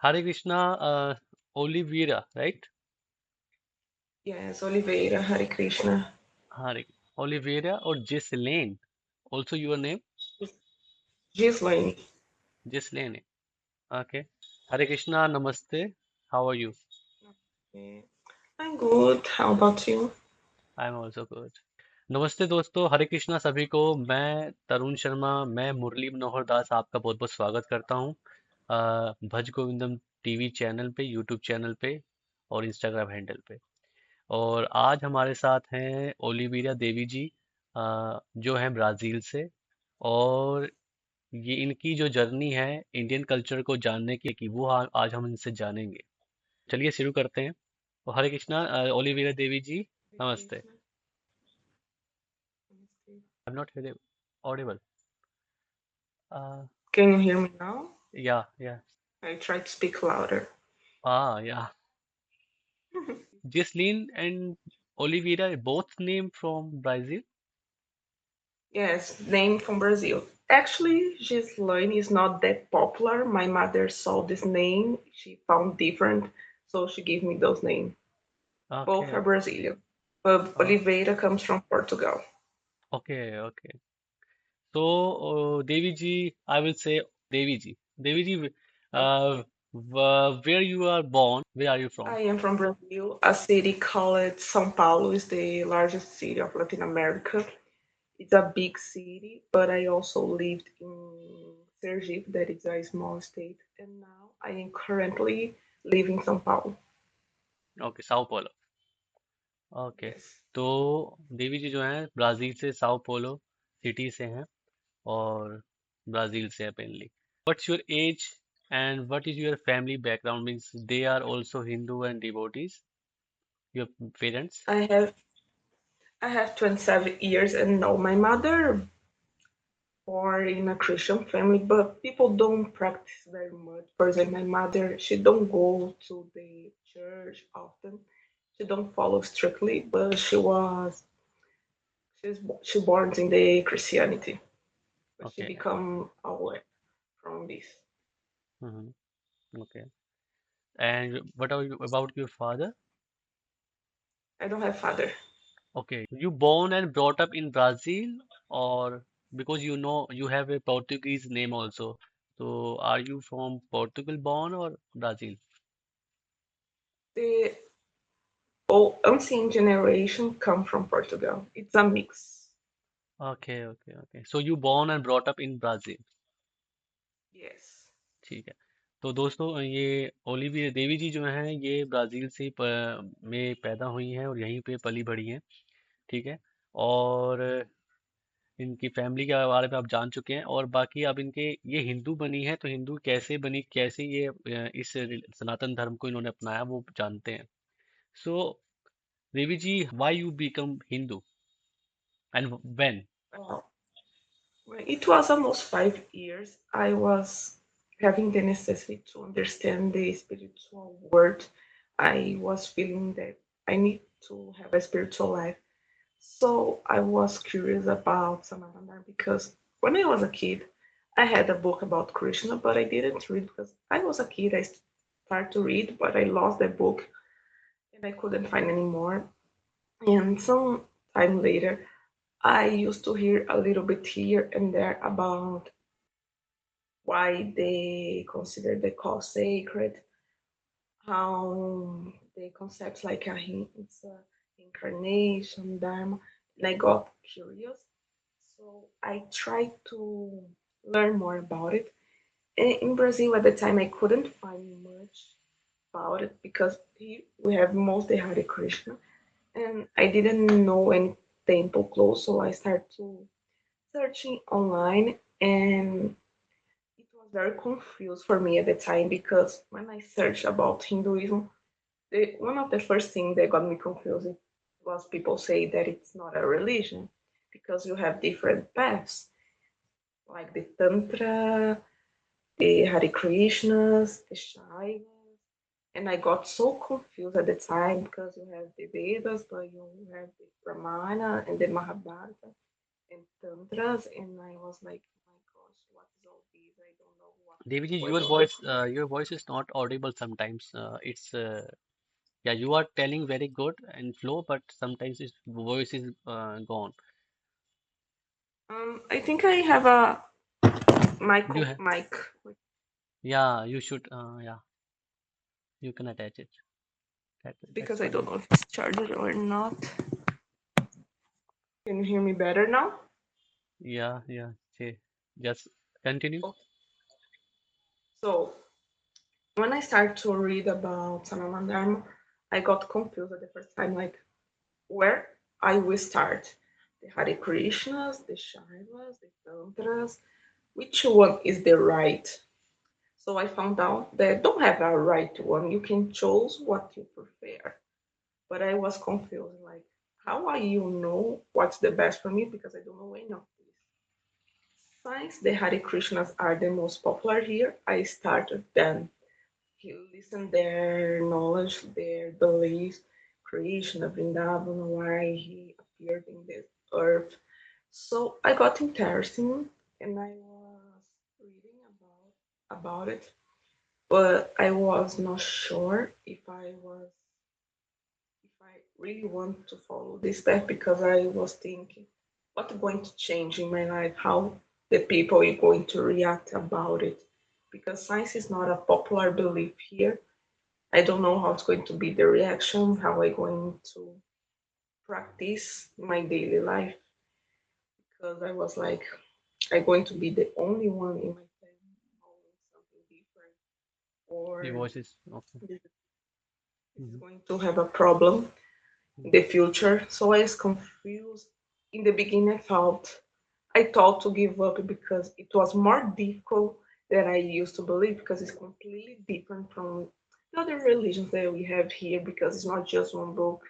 Hare Krishna, Oliveira, right? Yes, Oliveira, Hare Krishna. Hare Oliveira or Ghislaine. Also your name? Gislaine. Ghislaine. Okay. Hare Krishna, Namaste. How are you? Okay. I'm good. How about you? I am also good. नमस्ते दोस्तों, हरे कृष्णा सभी को। मैं तरुण शर्मा, मैं मुरली मनोहर दास आपका बहुत बहुत स्वागत करता हूँ भज गोविंदम टीवी चैनल पे, यूट्यूब चैनल पे और इंस्टाग्राम हैंडल पे। और आज हमारे साथ हैं ओलिविया देवी जी, जो हैं ब्राज़ील से। और ये इनकी जो जर्नी है इंडियन कल्चर को जानने की, वो आज हम इनसे जानेंगे। चलिए शुरू करते हैं। तो हरे कृष्णा, ओलिविया देवी जी, Hare नमस्ते। Krishna. Namaste. I am not audible. Uh, Can you hear me now? yeah, yeah. I try to speak louder. Yeah. Jesslyn and Oliveira are both name from Brazil. Yes, name from Brazil. Actually, Gislaine is not that popular. My mother saw this name. She found different, so she gave me those names. Both Okay. are Brazilian. But Uh, Oliveira comes from Portugal. okay, okay. So, Devi ji, I will say Devi ji. Devi ji, where you are born, where are you from? I am from Brazil. A city called São Paulo is the largest city of Latin America. It's a big city, but I also lived in Sergipe, that is a small state, and now I am currently living in São Paulo. Okay, Sao Paulo. Okay. Yes. तो देवी जी जो हैं Brazil से, Sao Paulo city से हैं और Brazil से apparently. What's your age and what is your family background? Means they are also Hindu and devotees, your parents? I have I have 27 years, and no, my mother born in a Christian family, but people don't practice very much. For example, my mother, she don't go to the church often. She don't follow strictly, but she born in the Christianity, but she Okay. become away from this. Hmm. Okay. And what are you about your father? I don't have father. Okay. You born and brought up in Brazil, or because you know you have a Portuguese name also. So are you from Portugal born or Brazil? The all ancient generation come from Portugal. It's a mix. Okay, okay, okay. So you born and brought up in Brazil. Yes. ठीक है। तो दोस्तों, ये Olivia Devi ji जो हैं ये Brazil से में पैदा हुई हैं और यहीं पे पली बढ़ी हैं। ठीक है। और इनकी फैमिली के बारे में आप जान चुके हैं, और बाकी अब इनके ये हिंदू बनी है तो हिंदू कैसे बनी, कैसे ये इस सनातन धर्म को इन्होंने अपनाया, वो जानते हैं। So Devi ji, why you become Hindu and when? Well, when it was almost 5 years. I was having the necessity to understand the spiritual world. I was feeling that I need to have a spiritual life. So I was curious about Samarandar because when I was a kid, I had a book about Krishna, but I didn't read because I was a kid. I started to read, but I lost the book and I couldn't find anymore. And some time later, I used to hear a little bit here and there about why they consider the cause sacred, how the concepts like ahimsa, incarnation, dharma, and I got curious. So I tried to learn more about it. And in Brazil at the time, I couldn't find much about it because here we have mostly Hare Krishna, and I didn't know any temple close, so I started to searching online, and it was very confused for me at the time because when I searched about Hinduism, one of the first things that got me confused was people say that it's not a religion because you have different paths like the Tantra, the Hare Krishnas, the Shaivas, and I got so confused at the time because you have the Vedas, but you have the Brahmana and the Mahabharata and Tantras, and I was like, oh my gosh, what is all this? I don't know what Devi ji, So I don't know. your voice is not audible sometimes. Yeah, you are telling very good and flow, but sometimes its voice is gone. I think I have a You have, mic yeah, you should, yeah, you can attach it. That's because I don't fine. know if it's charged or not. Can you hear me better now? Yeah, yeah. Okay. Just continue. Okay. So when I started to read about Sanama Dharma, I got confused at the first time, like where I will start. The Hare Krishnas, the Shaivas, the Tantras, which one is the right? So I found out that don't have a right one. You can choose what you prefer. But I was confused, like how I you know what's the best for me because I don't know any of this. Since the Hare Krishnas are the most popular here, I started them. He listened their knowledge, their beliefs, creation of Vrindavan, why he appeared in this earth. So I got interested and I was reading about it, but I was not sure if I really want to follow this path because I was thinking what's going to change in my life, how the people are going to react about it. Because science is not a popular belief here. I don't know how it's going to be the reaction, how I'm going to practice my daily life because I was like, I'm going to be the only one in my family knowing something different, Your or voice is okay. this is Hmm. going to have a problem in the future. So I was confused. In the beginning, I thought to give up because it was more difficult than I used to believe because it's completely different from the other religions that we have here because it's not just one book.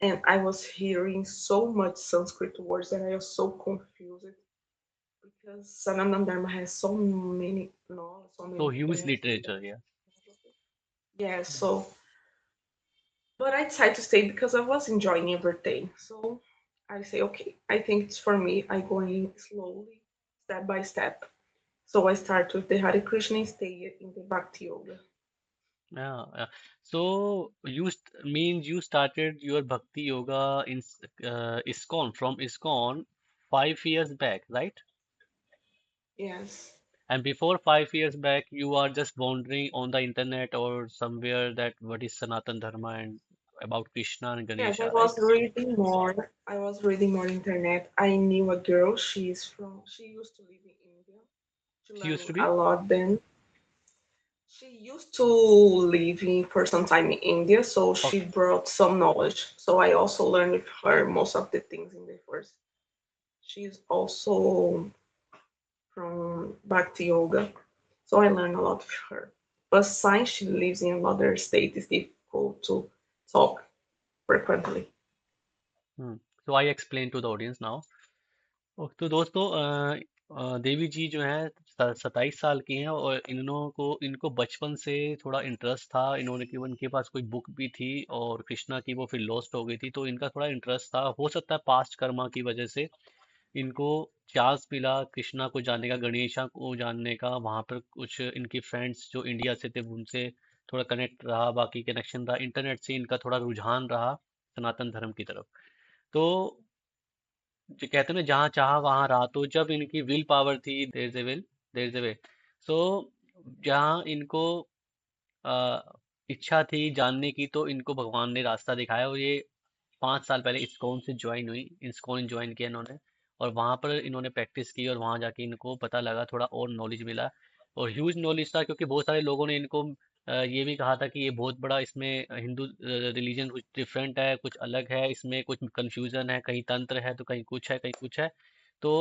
And I was hearing so much Sanskrit words that I was so confused because Sanatana Dharma has so many knowledge, so So many huge depths in literature, that yeah. philosophy. Yeah, Mm. so but I decided to stay because I was enjoying everything. So I say, okay, I think it's for me. I going slowly, step by step. So I start with the Hare Krishna and stay in the Bhakti Yoga. Yeah, yeah. So means you started your bhakti yoga in ISKCON from ISKCON 5 years back, right? Yes. And before 5 years back, you are just wandering on the internet or somewhere that what is Sanatan Dharma and about Krishna and Yes, I Ganesha, right? was reading more. I was reading more internet. I knew a girl. She used to live in India. She She used learned to a be? lot then. She used to live for some time in India, so she Okay. brought some knowledge. So I also learned with her most of the things in the first. She's also from Bhakti Yoga, so I learned a lot with her. But since she lives in another state, it's difficult to talk frequently. Hmm. So I explain to the audience now. तो दोस्तों देवी जी जो हैं 27 साल की हैं और इनको बचपन से थोड़ा इंटरेस्ट था इन्होंने कि उनके पास कोई बुक भी थी और कृष्णा की वो फिर लॉस्ट हो गई थी तो इनका थोड़ा इंटरेस्ट था हो सकता है पास्ट कर्मा की वजह से इनको चांस मिला कृष्णा को जानने का गणेशा को जानने का वहां पर कुछ इनके फ्रेंड्स जो इंडिया से थे उनसे थोड़ा कनेक्ट रहा बाकी कनेक्शन रहा इंटरनेट से इनका थोड़ा रुझान रहा सनातन धर्म की तरफ तो जो कहते हैं ना जहाँ चाहा वहां रहा तो जब इनकी विल पावर थी there is a will there is a way so जहाँ इनको अ, इच्छा थी जानने की तो इनको भगवान ने रास्ता दिखाया और ये 5 साल पहले इस्कॉन से ज्वाइन हुई इस्कॉन ज्वाइन किया इन्होंने और वहां पर इन्होंने प्रैक्टिस की और वहां जाके इनको पता लगा थोड़ा और नॉलेज मिला और ह्यूज नॉलेज था क्योंकि बहुत सारे लोगों ने इनको ये भी कहा था कि ये बहुत बड़ा इसमें हिंदू रिलीजन कुछ डिफरेंट है कुछ अलग है इसमें कुछ कंफ्यूजन है कहीं तंत्र है तो कहीं कुछ है कहीं कुछ है तो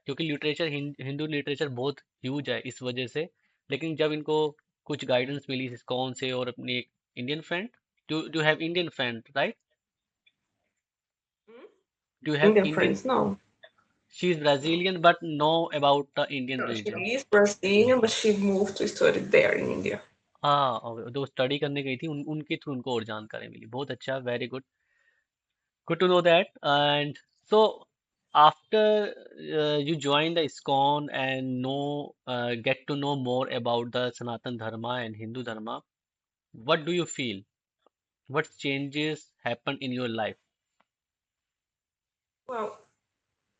क्योंकि लिटरेचर हिंदू लिटरेचर बहुत ह्यूज है इस वजह से लेकिन जब इनको कुछ गाइडेंस मिली इस्कॉन से और अपनी एक Indian friend do do have Indian friend right Hmm? Do you have Indian Indian? friends, no. She is Brazilian, but know about the Indian No, she region. is Brazilian, but she moved to study there in India. हाँ तो study करने गई थी उनके through उनको और जानकारी मिली बहुत अच्छा very good good to know that and so After you join the iskcon and get to know more about the Sanatan Dharma and Hindu Dharma, what do you feel? What changes happen in your life? Well,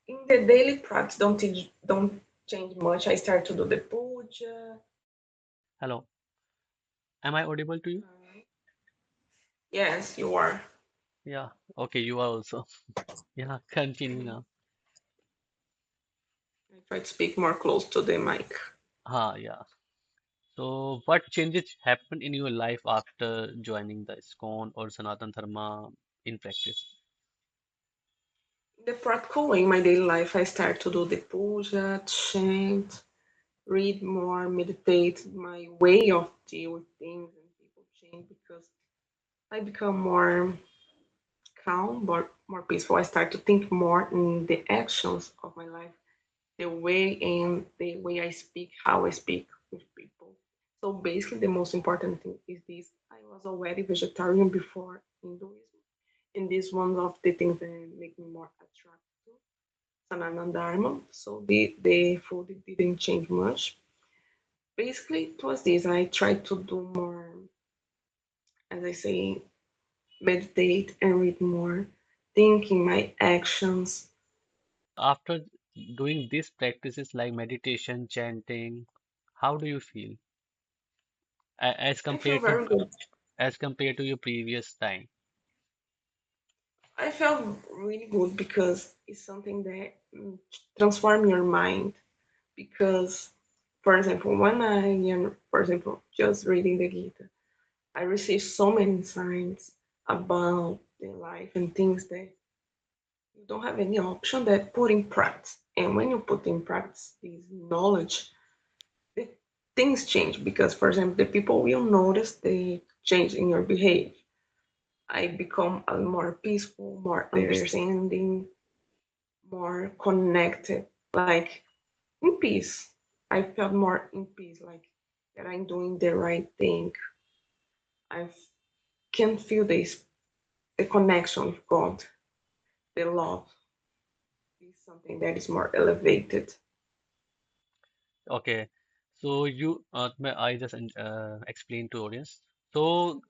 in the daily practice, don't change much. I start to do the puja. Hello, am I audible to you? Yes, you are. Yeah, okay, you are also. Yeah, continue now. I try to speak more close to the mic. Yeah. So, what changes happen in your life after joining the iskcon or Sanatan Dharma in practice? The practical way in my daily life, I start to do the puja, chant, read more, meditate. My way of deal with things and people change because I become more calm, more peaceful. I start to think more in the actions of my life, the way I speak, how I speak with people. So basically, the most important thing is this: I was already vegetarian before Hinduism, and this one of the things that make me more attracted to Sanatana Dharma. So the food didn't change much. Basically, it was this: I tried to do more, as I say, meditate and read more, thinking my actions. After doing these practices like meditation, chanting, how do you feel as I feel compared to very good. your previous time? I felt really good because it's something that transform your mind. Because, for example, when I am, for example, just reading the Gita, I receive so many insights about the life and things that you don't have any option that put in practice. And when you put in practice this knowledge, the things change because, for example, the people will notice the change in your behavior. I become a more peaceful, more understanding, more connected, like in peace. I felt more in peace, like that I'm doing the right thing. I can feel this, the connection with God, the love is something that is more elevated. Okay, so I just explain to audience तो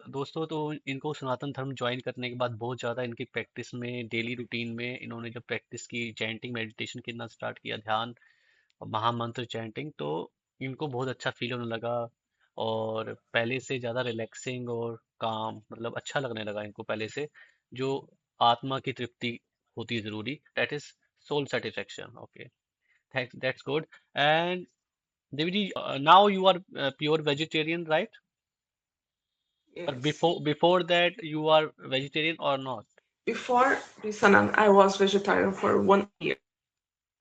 दोस्तों तो इनको सनातन धर्म join करने के बाद बहुत ज़्यादा इनकी प्रैक्टिस में डेली रूटीन में इन्होंने जब प्रैक्टिस की चैंटिंग मेडिटेशन करना स्टार्ट किया ध्यान और महामंत्र चैंटिंग तो इनको बहुत अच्छा फील होने लगा और पहले से ज़्यादा रिलैक्सिंग और काम मतलब अच्छा लगने लगा इनको पहले से जो आत्मा की तृप्ति होती है ज़रूरी that is soul satisfaction okay thanks that's good and Devji, now you are pure vegetarian, right? Or Yes. before that you are vegetarian or not? Before this, I was vegetarian for 1 year.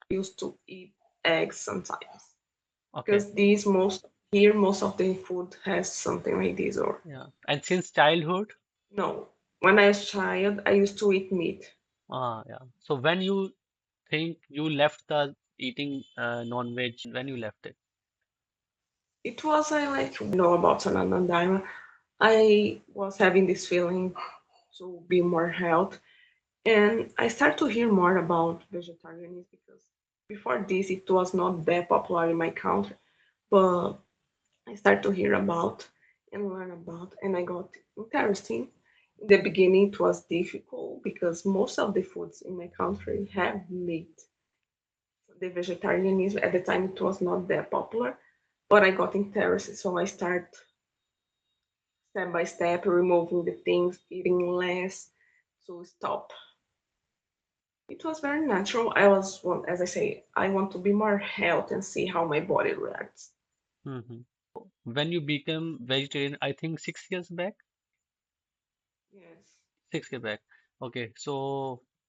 I used to eat eggs sometimes Okay, because these most here most of the food has something like this or yeah. And since childhood, no. When I was a child, I used to eat meat. yeah. So when you think you left the eating non-veg, when you left it? It was I like know about Sananandana. I was having this feeling to be more health, and I started to hear more about vegetarianism because before this it was not that popular in my country, but I started to hear about and learn about, and I got interesting. In the beginning, it was difficult because most of the foods in my country have meat. The vegetarianism at the time it was not that popular, but I got interested, so I start step by step removing the things, eating less, so stop. It was very natural. As I say, I want to be more healthy and see how my body reacts. Hmm. When you become vegetarian, I think 6 years back, Yes. 6 years back. Okay, so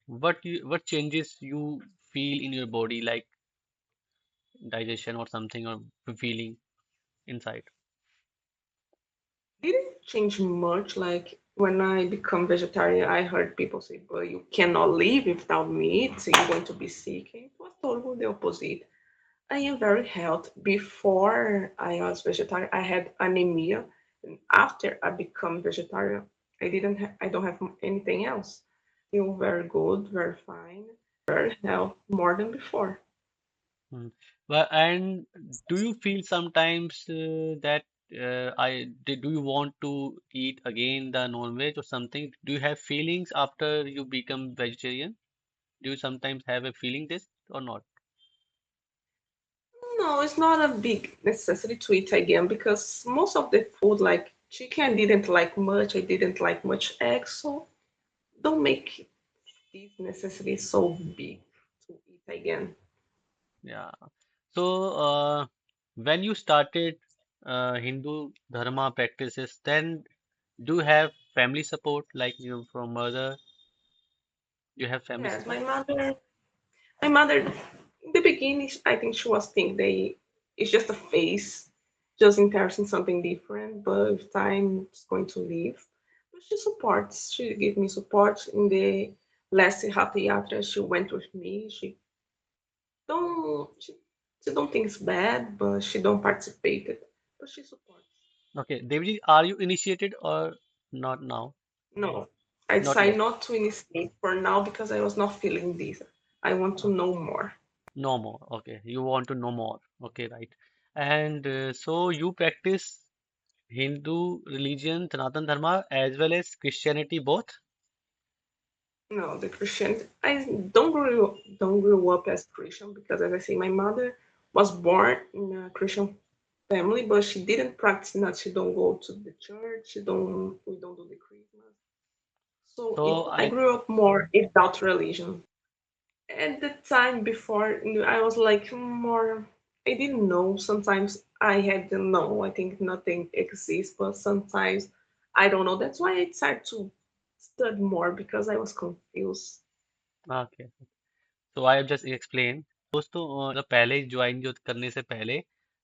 what changes you feel in your body, like digestion or something, or feeling inside? Didn't change much. Like when I become vegetarian, I heard people say, "But you cannot live without meat, so you're going to be sick." It was totally the opposite. I am very healthy. Before I was vegetarian, I had anemia, and after I become vegetarian, I don't have anything else. Feel very good, very fine. now more than before. Mm. But and do you feel sometimes that do you want to eat again the non-veg or something? Do you have feelings after you become vegetarian? Do you sometimes have a feeling this or not? No, it's not a big necessity to eat again because most of the food, like chicken, I didn't like much. I didn't like much eggs, so don't make this necessity so big to eat again. Yeah. So when you started Hindu dharma practices, then do you have family support like you from mother? You have family Yes, support? my mother, in the beginning, I think she was thinking it's just a phase, just interested in something different. But with time, it's going to leave. But she supports. She gave me support in the last Hatha Yatra. She went with me. Don't she, she don't think it's bad, but she don't participate it. But she supports. Okay, Devji, are you initiated or not now? No, I Not decided yet. not to initiate for now because I was not feeling this. I want to Okay. know more. No more. Okay, you want to know more. Okay, right. And so you practice Hindu religion, Sanatan Dharma, as well as Christianity both? No, the Christian. I don't grow up as Christian because, as I say, my mother was born in a Christian family, but she didn't practice. Not she don't go to the church. She don't. We don't do the Christmas. So So I I grew up more without religion. At the time before, I was like more. I didn't know. Sometimes I had to know. I think nothing exists, but sometimes I don't know. That's why I decided to study more because I was confused. okay. तो I just explain दोस्तों मतलब पहले join जो करने से पहले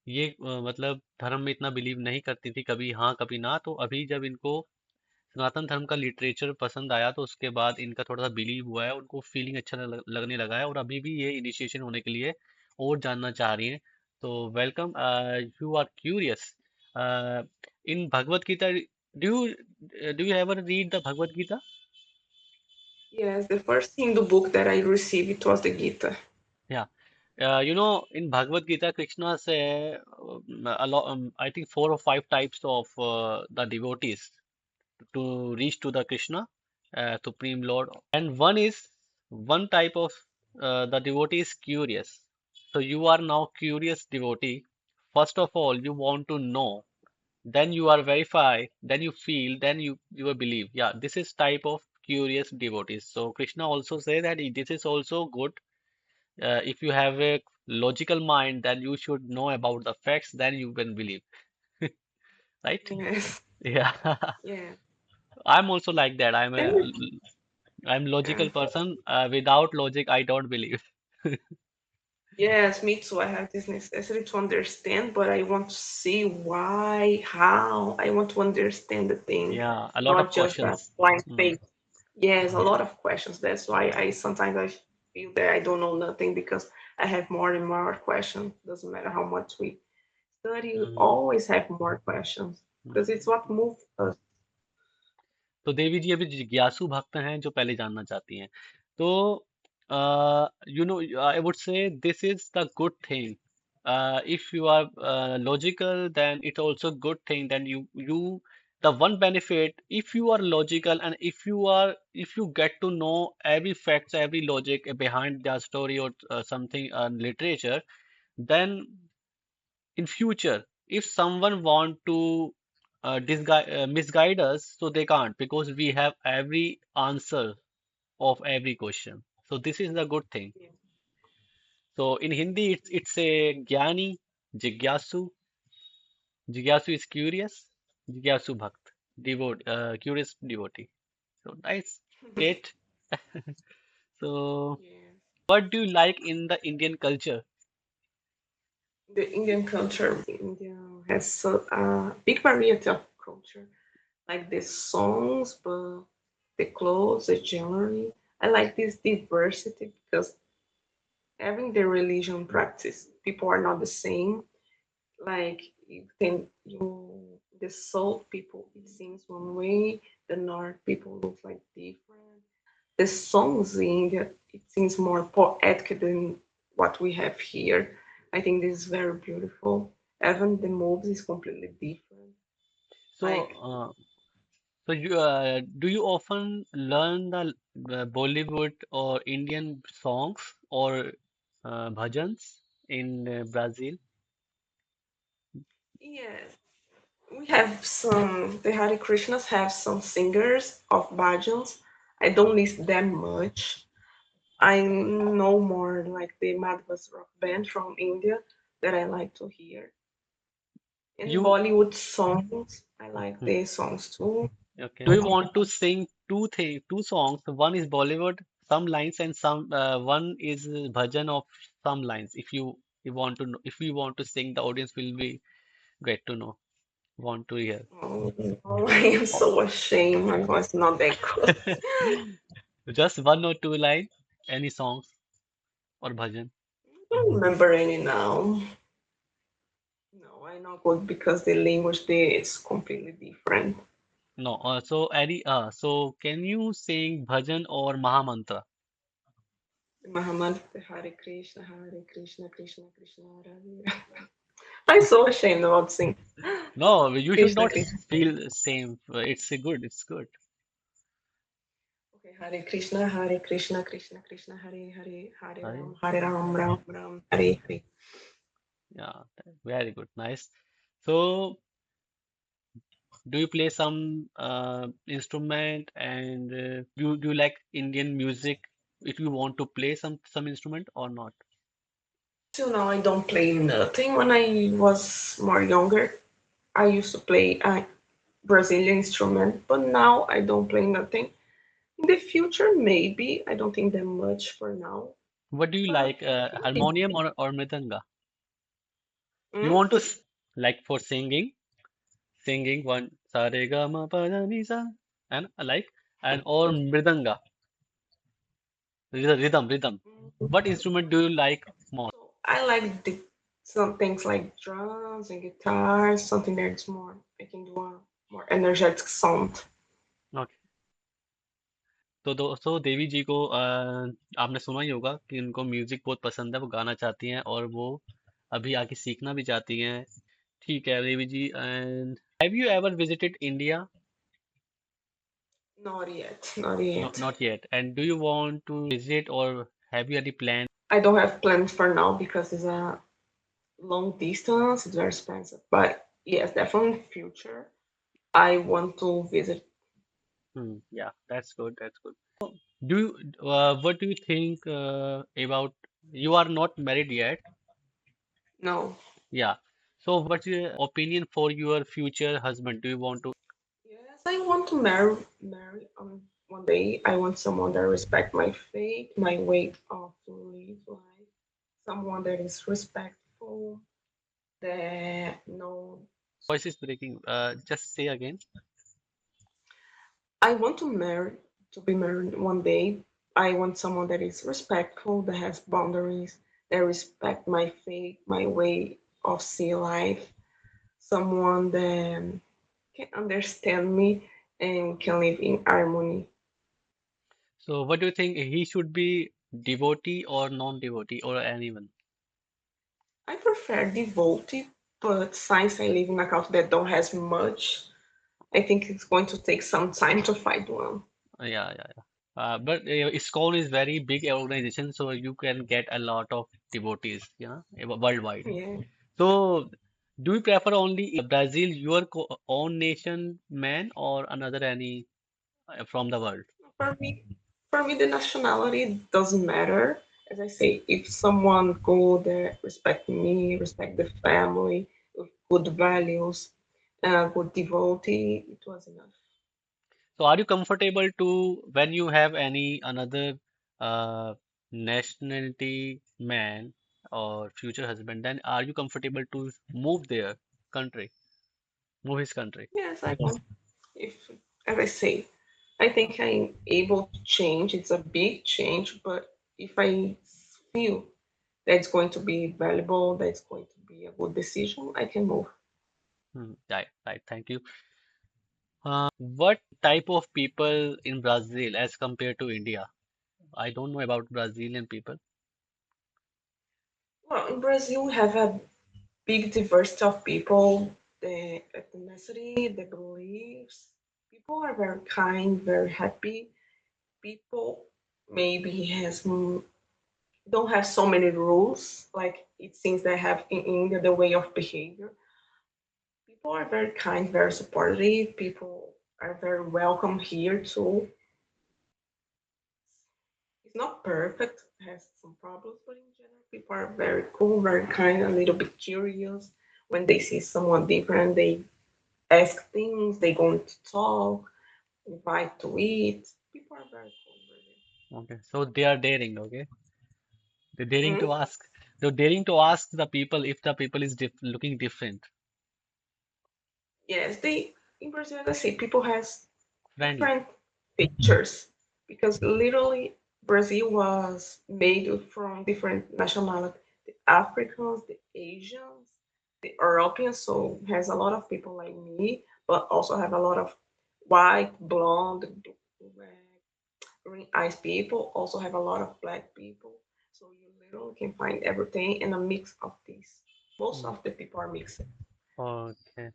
ये मतलब धर्म में इतना बिलीव नहीं करती थी कभी हाँ कभी ना तो अभी जब इनको सनातन धर्म का लिटरेचर पसंद आया तो उसके बाद इनका थोड़ा सा बिलीव हुआ है उनको फीलिंग अच्छा लगने लगा है और अभी भी ये इनिशिएशन होने के लिए और जानना चाह रही हैं तो welcome you are curious in Bhagavad Gita do you ever read the Bhagavad Gita Yes, the first Hindu book that I received it was the Gita. या in Bhagavad Gita, Krishna say a lot, I think 4 or 5 types of the devotees to reach to the Krishna, Supreme Lord. And one type of the devotee is curious. So you are now curious devotee. First of all, you want to know, then you are verify, then you feel, then you will believe. Yeah, this is type of curious devotees. So Krishna also say that this is also good if you have a logical mind, then you should know about the facts, then you can believe, right? Yes, Yeah, yeah. I'm also like that. And I'm yeah. logical person. Without logic, I don't believe. Yes, me too. I have this necessity to understand, but I want to see why, how. I want to understand the thing, Yeah, a lot of not just that questions. blind Hmm. faith. Yes, a Hmm. lot of questions. That's why I sometimes I feel that I don't know nothing because I have more and more questions. Doesn't matter how much we study, we Hmm. always have more questions because it's Hmm. what moves us. तो देवी जी अभी जिज्ञासु भक्त हैं जो पहले जानना चाहती हैं तो I would say this is the good thing if you are logical then it's also good thing then you the one benefit if you are logical and if you get to know every facts every logic behind the story or something literature then in future if someone want to misguide us so they can't because we have every answer of every question so this is the good thing Yeah. so in Hindi it's a gyani jigyasu is curious jigyasu bhakt curious devotee so nice great so Yes. what do you like in the Indian culture The Indian culture, India has a big variety of culture, like the songs, but the clothes, the jewelry. I like this diversity because having the religion practice, people are not the same. Like the south people, it seems one way, the north people look like different. the songs in India, it seems more poetic than what we have here. I think this is very beautiful. Even the moves is completely different. So, Like, do you often learn the Bollywood or Indian songs or bhajans in Brazil? yes, we have some, the Hare Krishnas have some singers of bhajans. I don't listen them much. I know more like the Madhvas rock band from India that I like to hear. And You Bollywood songs, I like Hmm, their songs too. okay? Do you want to sing two songs? One is Bollywood, some lines, and some one is bhajan of some lines. If you want to know, if you want to sing, the audience will be great to know, want to hear. Oh, no, I am Oh. so ashamed. My voice not that good. Just one or two line, any songs or bhajan. I don't remember any now. No, I'm not good because the language there is completely different. No, so can you sing bhajan or Mahamantra? Muhammad, Hare Krishna, Krishna Krishna, Hare Hare. I'm so ashamed about singing. No, you should Krishna not Krishna. feel same. It's a good. It's good. Okay, Hare Krishna, Krishna Krishna, Hare Hare, Right? Hare Ram, Ram Ram, Hare Hare. Yeah, very good. Nice. So, do you play some instrument and do you like Indian music? If you want to play some instrument or not? Till now, I don't play nothing. When I was more younger, I used to play a Brazilian instrument, but now I don't play nothing. In the future, maybe. I don't think that much for now. What do you But like, I don't think. harmonium or mridanga? You Hmm? want to like for singing one sa re ga ma pa da ni sa and like and or mridanga rhythm. What instrument do you like more? So I like some things like drums and guitars, something that's more, I can do a more energetic sound. Okay. तो दोस्तों देवी जी को आपने सुना ही होगा कि उनको music बहुत पसंद है, वो गाना चाहती हैं और वो अभी आके सीखना भी चाहती हैं। ठीक है Devi ji, and have you ever visited India? Not yet, not No, yet. not yet. And do you want to visit or have you any plan? I don't have plans for now because it's a long distance, it's very expensive. But yes, definitely in future, I want to visit. Yeah, that's good. That's good. Do you, what do you think about, you are not married yet? No. Yeah. So what's your opinion for your future husband? Do you want to? Yes, I want to marry one day. I want someone that respect my faith, my way of live life. Someone that is respectful, that knows. Voice is breaking. Just say again. I want to be married one day. I want someone that is respectful, that has boundaries, that respect my faith, my way of seeing life. Someone that can understand me and can live in harmony. So what do you think he should be devotee or non-devotee or anyone? I prefer devotee, but since I live in a country that don't has much, I think it's going to take some time to find one. Yeah. But iskcon is very big organization, so you can get a lot of devotees, worldwide. Yeah. So do you prefer only Brazil, your own nation man, or another any from the world? For me, for me, the nationality doesn't matter. As I say, if someone go there, respect me, respect the family, with good values, good devotee, it was enough. So are you comfortable to when you have any another uh, nationality man or future husband, then are you comfortable to move their country, move his country? Yes, I want. If, as I say, I think I'm able to change. It's a big change, but if I feel that's going to be valuable, that's going to be a good decision, I can move. Right, right. Thank you. What type of people in Brazil as compared to India? I don't know about Brazilian people. Well, in Brazil, we have a big diversity of people, the ethnicity, the beliefs. People are very kind, very happy. People maybe don't have so many rules like it seems they have in India, the way of behavior. People are very kind, very supportive. People are very welcome here too. It's not perfect, it has some problems, but in general, people are very cool, very kind, a little bit curious. When they see someone different, they ask things, they go to talk, invite to eat. People are very cool, Okay, so they are daring. Okay, they're daring really. to ask. They're daring to ask the people if the people is looking different, Yes, they in Brazil, as I say, people has friendly. different pictures because literally Brazil was made from different nationalities: the Africans, the Asians, the Europeans. So has a lot of people like me, but also have a lot of white, blonde, black, green eyes people. Also have a lot of black people. So you literally can find everything in a mix of these. Most Mm, of the people are mixed. okay.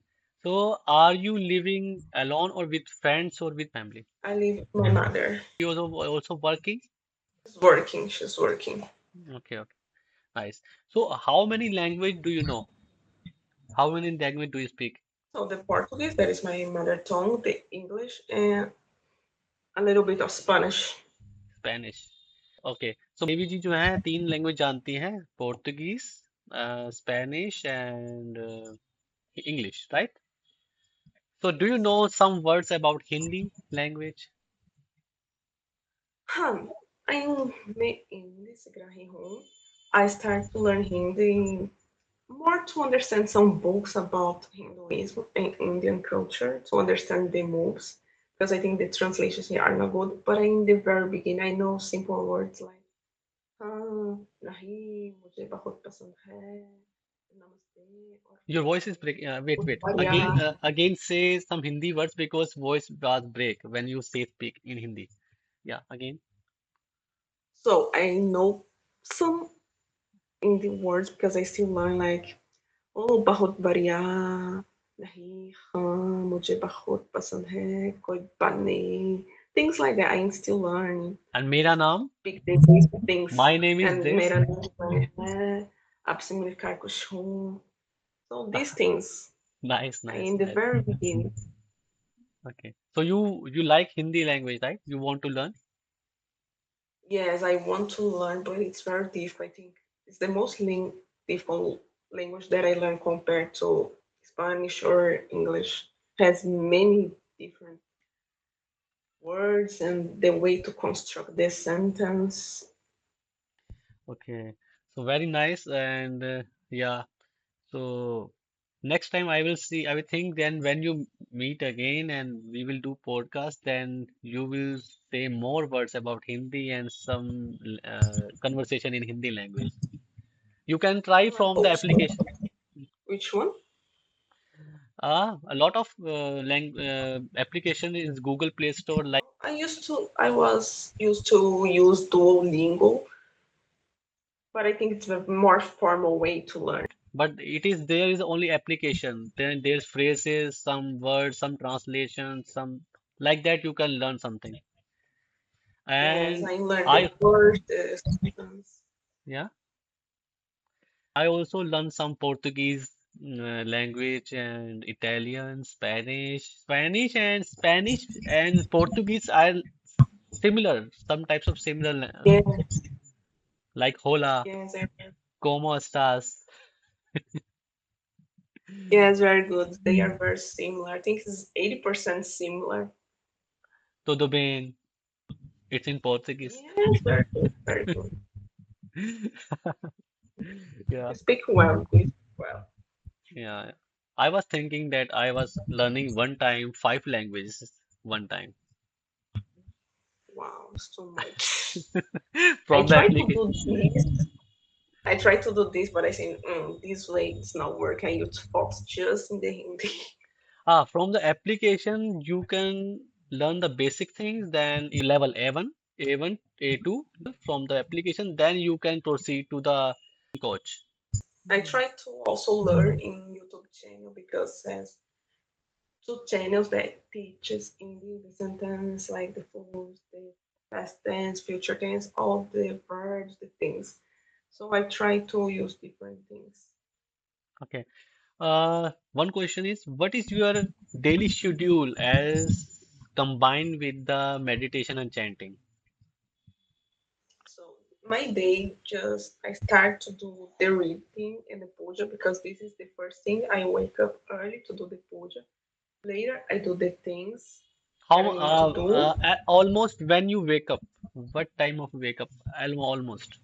So are you living alone or with friends or with family? I live with my mother. You also working? She's working. She's working. Okay, okay, nice. So how many language do you know? How many language do you speak? So the Portuguese, that is my mother tongue, the English, and a little bit of Spanish. Spanish. Okay so Devi ji जो है तीन language जानती हैं Portuguese Spanish and English right so do you know Yes. Some words about Hindi language Hmm. In this home, I start to learn Hindi more to understand some books about Hinduism and Indian culture, to understand the moves, because I think the translations here are not good. But in the very beginning, I know simple words like हाँ, नहीं, मुझे बहुत पसंद है, नमस्ते और your फिर voice is break wait wait बढ़िया. Again say some Hindi words because voice was break when you say speak in Hindi या again So I know some Indian words because I still learn like oh बहुत बढ़िया नहीं हाँ मुझे बहुत पसंद है कोई बात नहीं things like that I'm still learning and मेरा नाम big things my name is and this मेरा नाम है आपसे मिलकर खुश हूँ so these things nice I nice in the nice very beginning. Okay so you like Hindi language right you want to learn Yes, I want to learn, but it's very difficult. I think it's the most difficult language that I learn compared to Spanish or English. Has many different words and the way to construct the sentence. Okay, so very nice, and yeah, so next time I will see, I will think then when you meet again and we will do podcast, then you will say more words about Hindi and some conversation in Hindi language. You can try I from the hope so. application. Which one? A lot of application is Google Play Store like, I was used to use Duolingo, but I think it's a more formal way to learn. but it is there is only application. Then there's phrases, some words, some translation, some like that you can learn something. Yes, And I learned the I, words, the sentence. yeah, I also learned some Portuguese language and Italian, Spanish and Portuguese are similar, some types of similar, Yes, like hola, yes, como estás, yes, very good. They are very similar. I think it's 80% similar. tudo bem. It's in Portuguese. Yes, very good, very good. Yeah, You speak well, you speak well. yeah. I was thinking that I was learning one time five languages one time Wow, it's too much. I from the try to application. do this. I try to do this, but I say this way it's not working. I use to focus just in the Hindi. From the application, you can learn the basic things, then you level A1, A1, A2 from the application, then you can proceed to the coach. I try to also learn in YouTube channel because there's two channels that teaches English sentence like the full, the past tense, future tense, all the verbs, the things. So I try to use different things. Okay. One question is, what is your daily schedule as combined with the meditation and chanting? So my day just I start to do the reading and the puja because this is the first thing. I wake up early to do the puja. Later I do the things that I need to do. Almost when you wake up, what time of wake up? Almost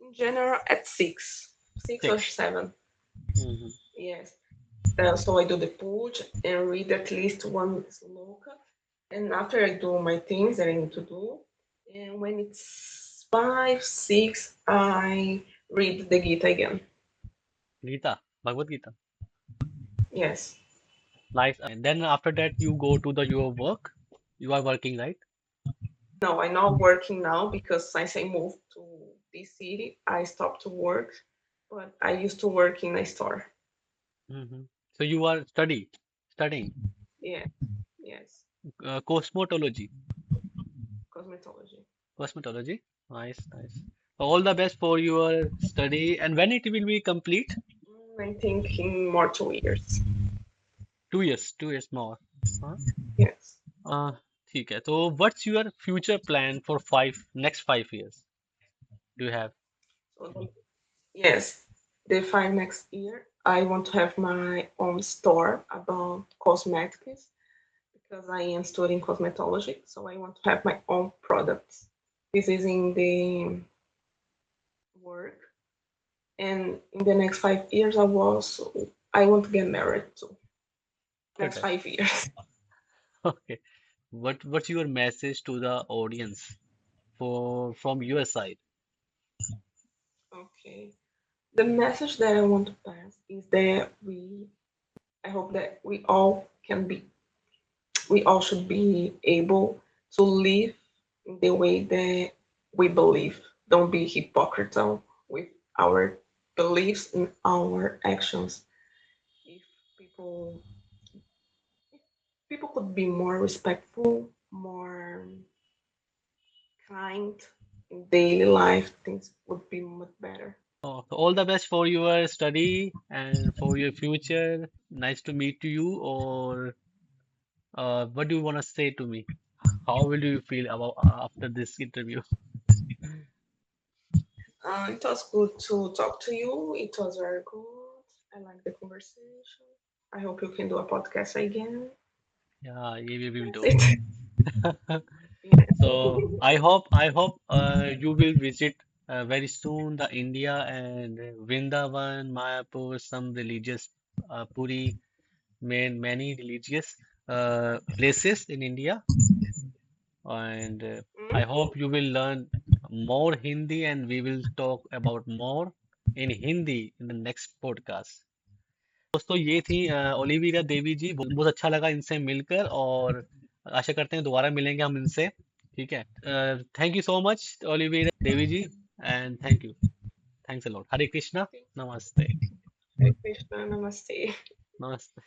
In general at 6 or 6. 7. Hmm. Yes. So I do the puja and read at least one sloka. And after I do my things that I need to do, and when it's 5, 6, I read the Gita again. Gita, Bhagavad Gita. Yes. Nice. And then after that, you go to the your work. You are working, right? No, I'm not working now because since I moved to this city, I stopped to work. But I used to work in a store. Hmm. So you are studying Yeah, yes, cosmetology. cosmetology. Cosmetology. Nice, nice. All the best for your study. And when it will be complete? I think in more 2 years. 2 years, 2 years more. हाँ? Yes. ठीक है. So what's your future plan for next 5 years? Do you have? So yes, the 5 next year, I want to have my own store about cosmetics because I am studying cosmetology. So I want to have my own products. This is in the work, and in the next 5 years, I want to get married too. After Next that. 5 years. Okay. What's your message to the audience for from your side? Okay. The message that I want to pass is that I hope that we all should be able to live in the way that we believe. Don't be hypocritical with our beliefs and our actions. If people if people could be more respectful, more kind in daily life, things would be much better. Oh, so all the best for your study and for your future. Nice to meet you. Or what do you want to say to me? How will you feel about after this interview? It was good to talk to you. It was very good. I like the conversation. I hope you can do a podcast again. Yeah, we will That's do. it. So I hope you will visit very soon the India and Vrindavan, Mayapur, some religious Puri, many religious places in India, and I Mm. hope you will learn more Hindi and we will talk about more in Hindi in the next podcast. दोस्तों ये थी Olivia Devi जी, बहुत अच्छा लगा इनसे मिलकर और आशा करते हैं दोबारा मिलेंगे हम इनसे, ठीक है. Thank you so much Olivia Devi ji, and thank you. Thanks a lot. Hare Krishna. नमस्ते. Hare Krishna, Namaste. नमस्ते.